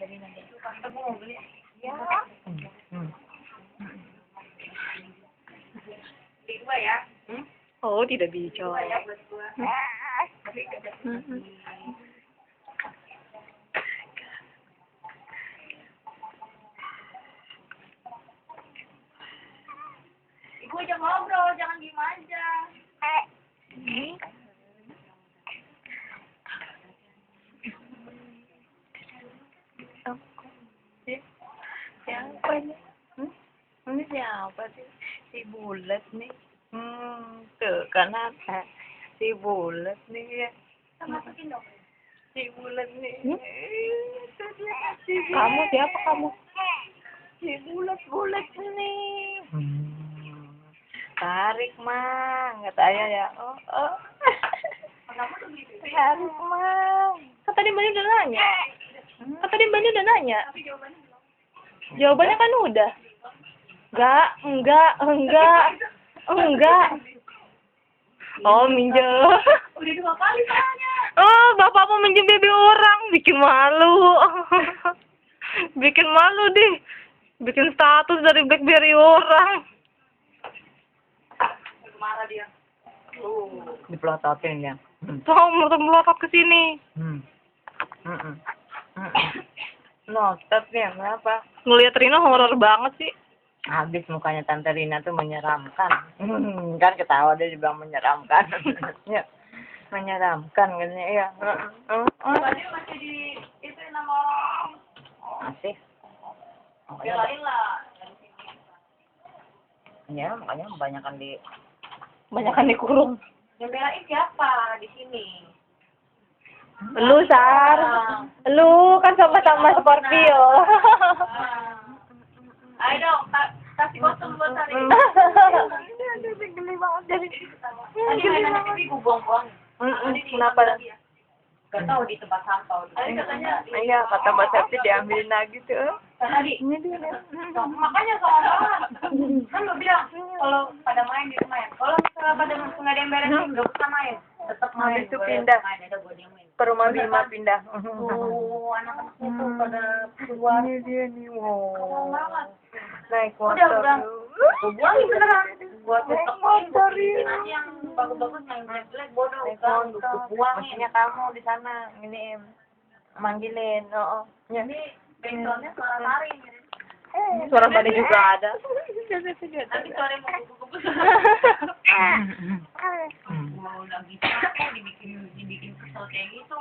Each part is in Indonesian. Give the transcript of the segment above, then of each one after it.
Aku mau beli. Ya. Beli dua ya. Oh, tidak bisa. Dua ya buat gua. Ibu ajak ngobrol, jangan diem aja. Siapa nih? Ini siapa sih? Si Bulat nih. Tuh kan ada si Bulat nih ya. Masukin dong. Si Bulat nih. Kamu siapa kamu? Si Bulat nih. Tarik mang, kata ayah ya. Oh. Kamu tuh gitu. Tarik mang. Kan tadi Mbak udah nanya. Tapi jawabannya belum. Jawabannya kan udah. Enggak. Oh, minjem. Udah 2 kali soalnya. Oh, bapak mau minjem baby orang, bikin malu. Bikin malu deh. Bikin status dari BlackBerry orang. Marah dia. Dipelototin ya. Tahu melotot ke sini. No, stop ya, kenapa? Ngelihat Rina horor banget sih. Habis mukanya Tante Rina tuh menyeramkan. Kan ketawa dia dibilang menyeramkan. Ya, menyeramkan katanya ya. Tadi masih di itu nama orang. Masih. Belain lah. Ya, makanya Banyakan dikurung. Yang belain siapa di sini? Lu, Sar. Lu kan sama-sama Scorpio. Ayo dong, kasih kostum buat hari ini. Aduh, geli banget jadi. Tadi mainan TV gue buang-buang. Kenapa? Gak tahu di tempat sampah. Tadi katanya. Iya, kata Mbak Septi diambilin lagi tuh. Tadi. Ini dia. Makanya soal kan lu bilang kalau pada main di rumah ya. Kalau misalnya pada nggak ada yang beresin, nggak usah main. Tetap main. Habis itu pindah. Main ada gue yang main. Ke rumah Bima pindah. Tuh anak-anaknya tuh pada keluar. Ini dia nih, wow. Keren banget. Naik Udah. motor. Gue buangin beneran. Buat Naik besok motor ini. ya. Nanti yang bagus-bagus main jelek bodoh. Naik Kan motor. gue buangin. Mestinya kamu di sana nginiin, manggilin. Oh. Jadi backgroundnya suara taring. Suara Bani juga ada. Nanti suara yang mau kuku-kuku. Mau lagi capek dibikin kesel kayak gitu.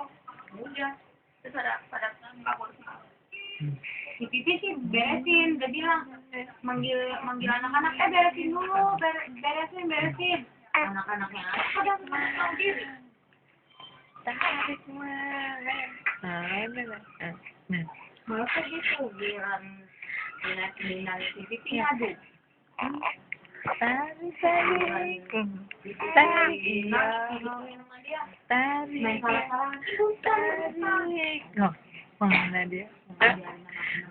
Udah. Terus pada kabur. Si Pipi sih beresin, udah bilang manggil anak-anak, beresin dulu, beresin. Anak-anaknya pada mau diri. Tarik mah. Masa gitu, bilang si Pipi ngadu. Tarik. Main salah-salahan. Tarik. Loh, mana dia?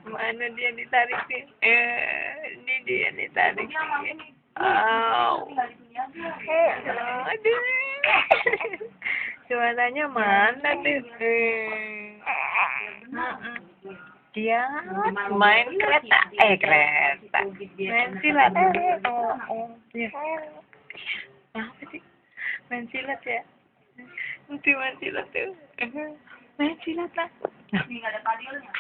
Mana dia ditarik nih? Ini dia ditarik. Aduh. Suaranya mana tuh? Dia main kereta. Main silat. Iya. Apa sih? Main silat ya? Nanti main silat tuh. Main silat lah. Ini nggak ada padilnya.